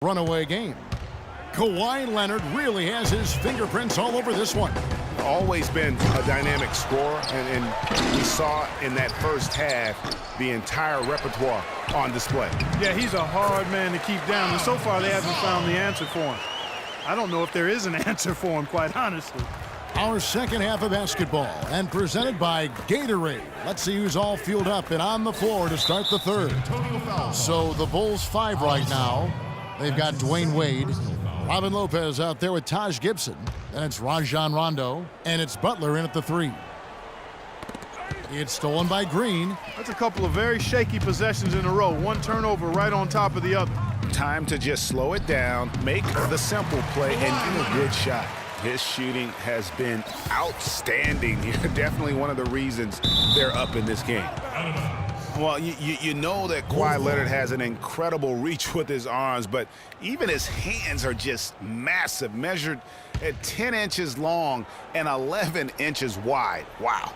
Runaway game. Kawhi Leonard really has his fingerprints all over this one. Always been a dynamic scorer, and we saw in that first half the entire repertoire on display. Yeah, he's a hard man to keep down, and so far they haven't found the answer for him. I don't know if there is an answer for him, quite honestly. Our second half of basketball, and presented by Gatorade. Let's see who's all fueled up and on the floor to start the third. So the Bulls 5 right now. They've got Dwayne Wade, Robin Lopez out there with Taj Gibson. Then it's Rajon Rondo, and it's Butler in at the 3. It's stolen by Green. That's a couple of very shaky possessions in a row. One turnover right on top of the other. Time to just slow it down, make the simple play, and get a good shot. His shooting has been outstanding. Definitely one of the reasons they're up in this game. Well, you know that Kawhi Leonard has an incredible reach with his arms, but even his hands are just massive, measured at 10 inches long and 11 inches wide. Wow.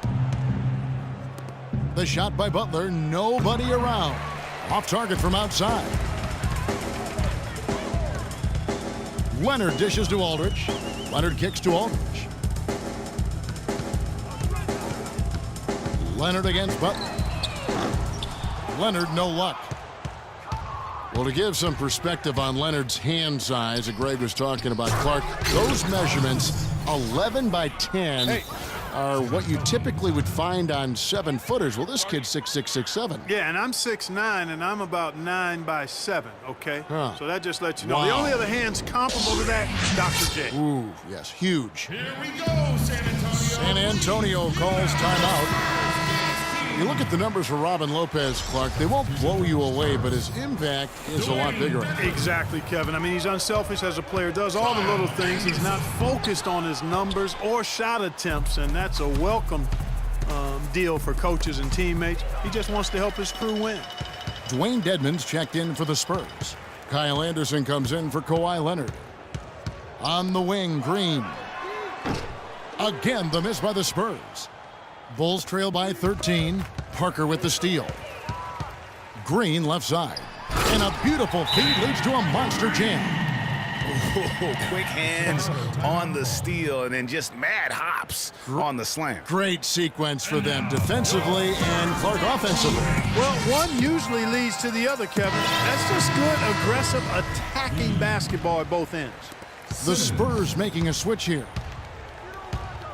The shot by Butler, nobody around. Off target from outside. Leonard dishes to Aldridge. Leonard kicks to Aldridge. Leonard against Butler. Leonard, no luck. Well, to give some perspective on Leonard's hand size that Greg was talking about, Clark, those measurements, 11 by 10, are what you typically would find on 7-footers. Well, this kid's 6'6", 6'7". Yeah, and I'm 6'9", and I'm about 9 by 7, okay? Huh. So that just lets you know. Wow. The only other hands comparable to that, Dr. J. Ooh, yes, huge. Here we go, San Antonio. San Antonio calls timeout. You look at the numbers for Robin Lopez, Clark, they won't blow you away, but his impact is a lot bigger. Exactly, Kevin. I mean, he's unselfish as a player, does all the little things. He's not focused on his numbers or shot attempts, and that's a welcome deal for coaches and teammates. He just wants to help his crew win. Dwayne Dedmon's checked in for the Spurs. Kyle Anderson comes in for Kawhi Leonard. On the wing, Green. Again, the miss by the Spurs. Bulls trail by 13. Parker with the steal. Green left side. And a beautiful feed leads to a monster jam. Oh, quick hands on the steal and then just mad hops on the slam. Great sequence for them defensively and Clark offensively. Well, one usually leads to the other, Kevin. That's just good, aggressive, attacking basketball at both ends. The Spurs making a switch here.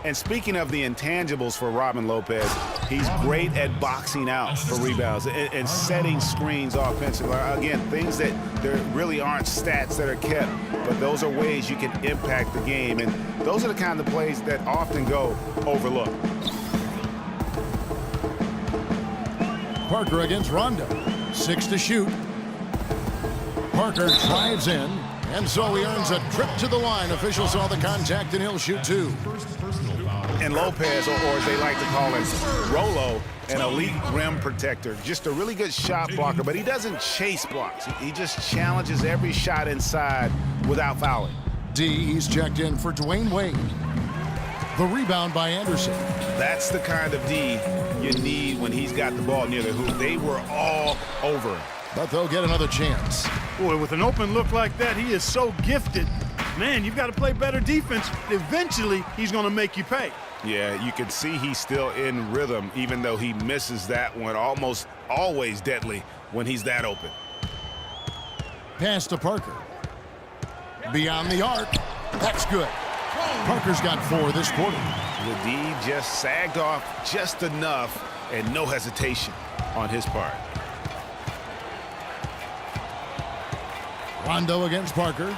And speaking of the intangibles for Robin Lopez, he's great at boxing out for rebounds and setting screens offensively. Again, things that there really aren't stats that are kept, but those are ways you can impact the game. And those are the kind of plays that often go overlooked. Parker against Rondo. 6 to shoot. Parker drives in, and so he earns a trip to the line. Officials saw the contact, and he'll shoot 2. And Lopez, or as they like to call him, Rolo, an elite rim protector. Just a really good shot blocker, but he doesn't chase blocks. He just challenges every shot inside without fouling. D, he's checked in for Dwayne Wade. The rebound by Anderson. That's the kind of D you need when he's got the ball near the hoop. They were all over him. But they'll get another chance. Boy, with an open look like that, he is so gifted. Man, you've got to play better defense. Eventually, he's going to make you pay. Yeah, you can see he's still in rhythm, even though he misses that one. Almost always deadly when he's that open. Pass to Parker. Beyond the arc. That's good. Parker's got 4 this quarter. The D just sagged off just enough and no hesitation on his part. Rondo against Parker.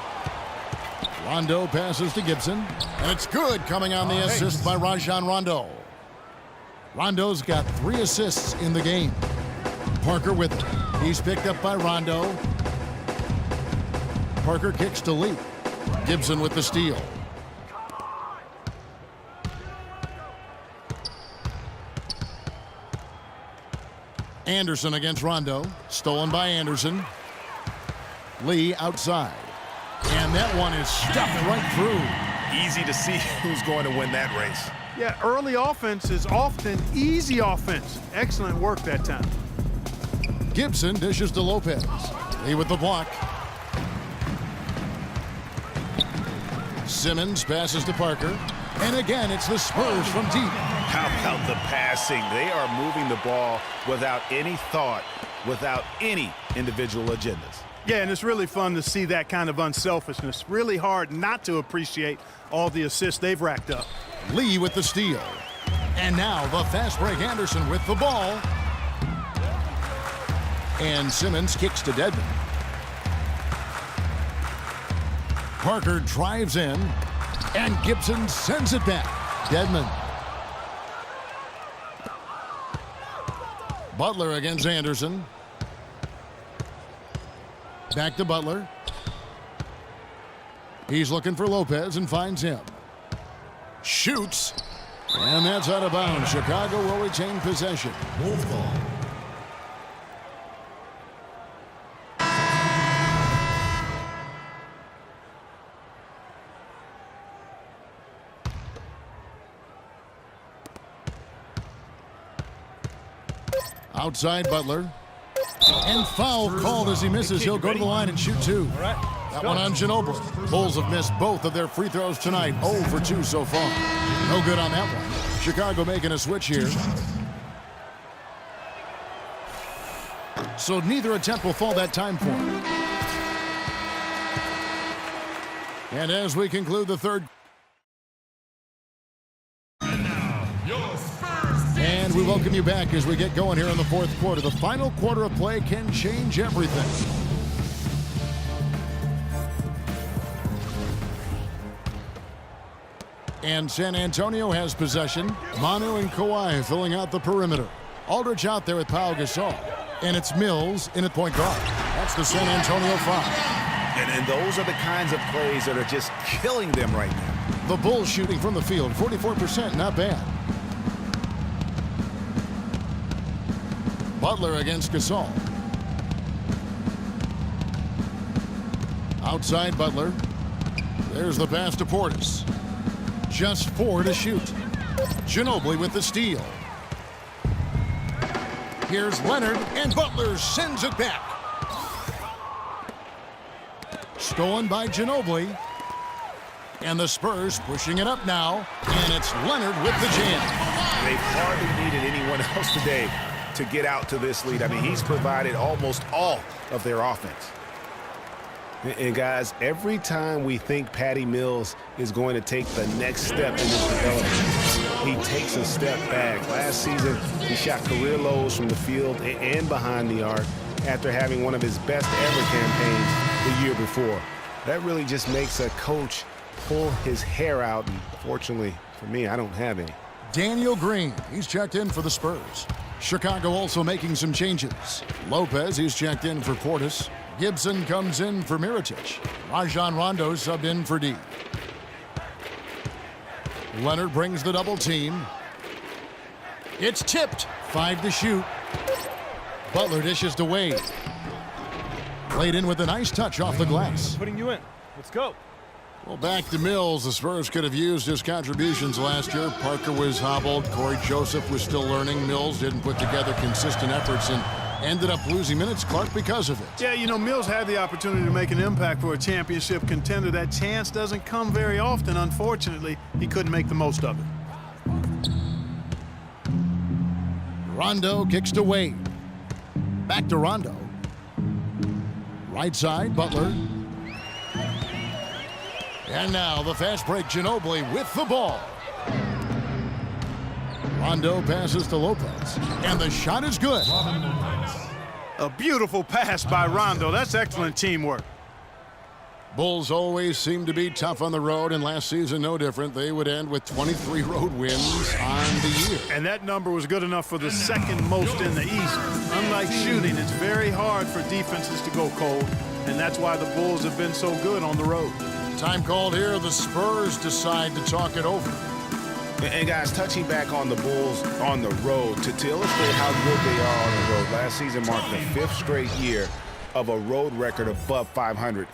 Rondo passes to Gibson, and it's good coming on the assist by Rajon Rondo. Rondo's got 3 assists in the game. Parker with it. He's picked up by Rondo. Parker kicks to Lee. Gibson with the steal. Anderson against Rondo. Stolen by Anderson. Lee outside. And that one is stuffed right through. Easy to see who's going to win that race. Yeah, early offense is often easy offense. Excellent work that time. Gibson dishes to Lopez. Lee with the block. Simmons passes to Parker. And again, it's the Spurs from deep. How about the passing? They are moving the ball without any thought, without any individual agendas. Yeah, and it's really fun to see that kind of unselfishness. Really hard not to appreciate all the assists they've racked up. Lee with the steal. And now the fast break Anderson with the ball. And Simmons kicks to Dedmon. Parker drives in. And Gibson sends it back. Dedmon. Butler against Anderson. Back to Butler. He's looking for Lopez and finds him. Shoots. And that's out of bounds. Chicago will retain possession. Wolf ball. Outside Butler. And foul called as he misses. He'll go to the line and shoot two. That one on Ginobili. Bulls have missed both of their free throws tonight. 0 for 2 so far. No good on that one. Chicago making a switch here. So neither attempt will fall that time for him. And as we conclude the third. And we welcome you back as we get going here in the fourth quarter. The final quarter of play can change everything. And San Antonio has possession. Manu and Kawhi filling out the perimeter. Aldridge out there with Pau Gasol. And it's Mills in at point guard. That's the San Antonio five. And those are the kinds of plays that are just killing them right now. The Bulls shooting from the field, 44%, not bad. Butler against Gasol. Outside Butler. There's the pass to Portis. Just 4 to shoot. Ginobili with the steal. Here's Leonard, and Butler sends it back. Stolen by Ginobili. And the Spurs pushing it up now. And it's Leonard with the jam. They've hardly needed anyone else today to get out to this lead. I mean, he's provided almost all of their offense. And guys, every time we think Patty Mills is going to take the next step in this development, he takes a step back. Last season, he shot career lows from the field and behind the arc after having one of his best ever campaigns the year before. That really just makes a coach pull his hair out, and fortunately for me, I don't have any. Daniel Green, he's checked in for the Spurs. Chicago also making some changes. Lopez, he's checked in for Portis. Gibson comes in for Mirotic. Rajon Rondo subbed in for D. Leonard brings the double team. It's tipped. 5 to shoot. Butler dishes to Wade. Played in with a nice touch off the glass. Putting you in. Let's go. Well, back to Mills. The Spurs could have used his contributions last year. Parker was hobbled. Corey Joseph was still learning. Mills didn't put together consistent efforts and ended up losing minutes, Clark, because of it. Yeah, you know, Mills had the opportunity to make an impact for a championship contender. That chance doesn't come very often. Unfortunately, he couldn't make the most of it. Rondo kicks to Wade. Back to Rondo. Right side, Butler. And now the fast break, Ginobili with the ball. Rondo passes to Lopez. And the shot is good. A beautiful pass by Rondo. That's excellent teamwork. Bulls always seem to be tough on the road, and last season no different. They would end with 23 road wins on the year. And that number was good enough for the second most in the East. Unlike shooting, it's very hard for defenses to go cold, and that's why the Bulls have been so good on the road. Time called here. The Spurs decide to talk it over. And guys, touching back on the Bulls on the road to illustrate how good they are on the road. Last season marked the 5th straight year of a road record above 500.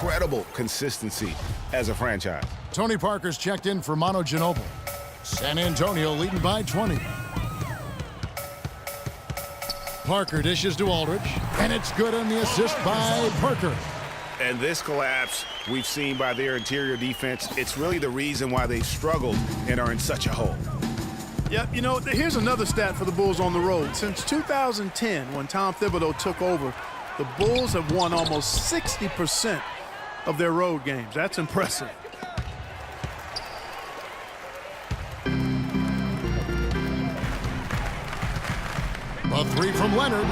incredible consistency as a franchise. Tony Parker's checked in for Manu Ginobili. San Antonio leading by 20. Parker dishes to Aldridge, and it's good on the assist by Parker. And this collapse we've seen by their interior defense, it's really the reason why they've struggled and are in such a hole. Yep, you know, here's another stat for the Bulls on the road. Since 2010, when Tom Thibodeau took over, the Bulls have won almost 60% of their road games. That's impressive. A three from Leonard.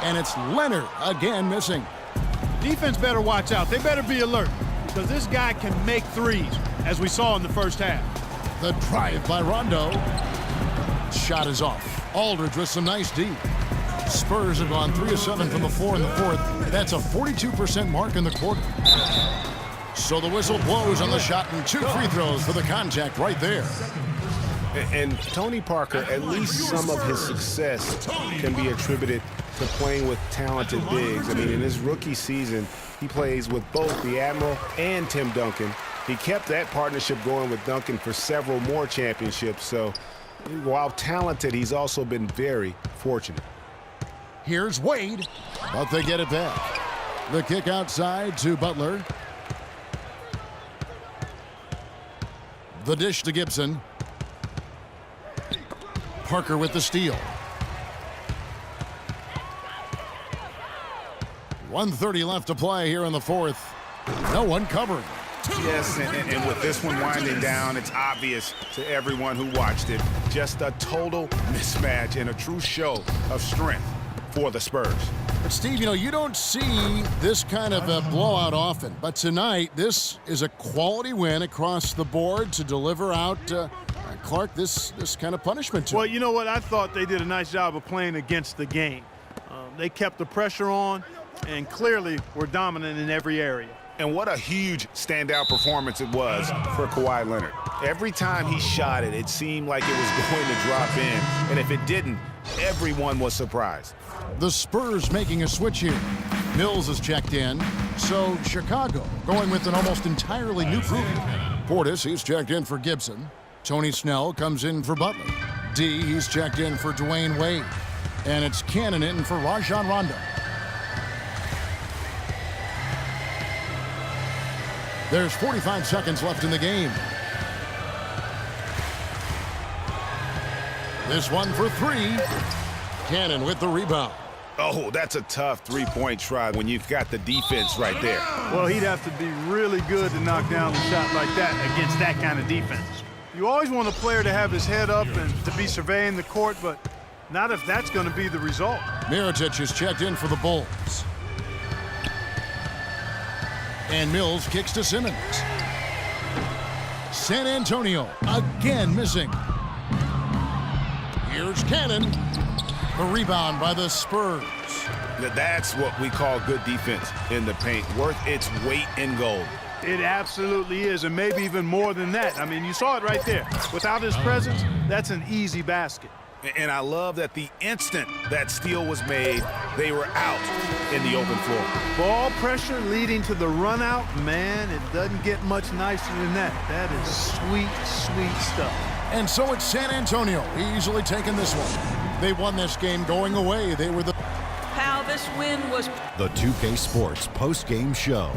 And it's Leonard again missing. Defense better watch out. They better be alert because this guy can make threes, as we saw in the first half. The drive by Rondo. Shot is off. Aldridge with some nice D. Spurs have gone 3 of 7 from the floor in the fourth. That's a 42% mark in the quarter. So the whistle blows on the shot and 2 free throws for the contact right there. And Tony Parker, at least some of his success can be attributed to playing with talented bigs. I mean, in his rookie season, he plays with both the Admiral and Tim Duncan. He kept that partnership going with Duncan for several more championships. So while talented, he's also been very fortunate. Here's Wade, but they get it back. The kick outside to Butler. The dish to Gibson. Parker with the steal. 1:30 left to play here in the fourth. No one covering. Yes, and with this one winding down, it's obvious to everyone who watched it. Just a total mismatch and a true show of strength for the Spurs. But Steve, you know, you don't see this kind of a blowout often. But tonight, this is a quality win across the board to deliver out Clark this kind of punishment to Well, him. you know what? I thought they did a nice job of playing against the game. They kept the pressure on and clearly were dominant in every area. And what a huge standout performance it was for Kawhi Leonard. Every time he shot it, it seemed like it was going to drop in. And if it didn't, everyone was surprised. The Spurs making a switch here. Mills is checked in. So Chicago going with an almost entirely new group. Portis, he's checked in for Gibson. Tony Snell comes in for Butler. D, he's checked in for Dwayne Wade. And it's Cannon in for Rajon Rondo. There's 45 seconds left in the game. This one for 3. Cannon with the rebound. Oh, that's a tough three-point try when you've got the defense right there. Well, he'd have to be really good to knock down a shot like that against that kind of defense. You always want a player to have his head up and to be surveying the court, but not if that's going to be the result. Mirotic is checked in for the Bulls. And Mills kicks to Simmons. San Antonio again missing. Here's Cannon. The rebound by the Spurs. That's what we call good defense in the paint, worth its weight in gold. It absolutely is, and maybe even more than that. I mean, you saw it right there. Without his presence, that's an easy basket. And I love that the instant that steal was made, they were out in the open floor. Ball pressure leading to the run out, man, it doesn't get much nicer than that. That is sweet, sweet stuff. And so it's San Antonio easily taking this one. They won this game going away. They were the... How this win was... The 2K Sports post-game show.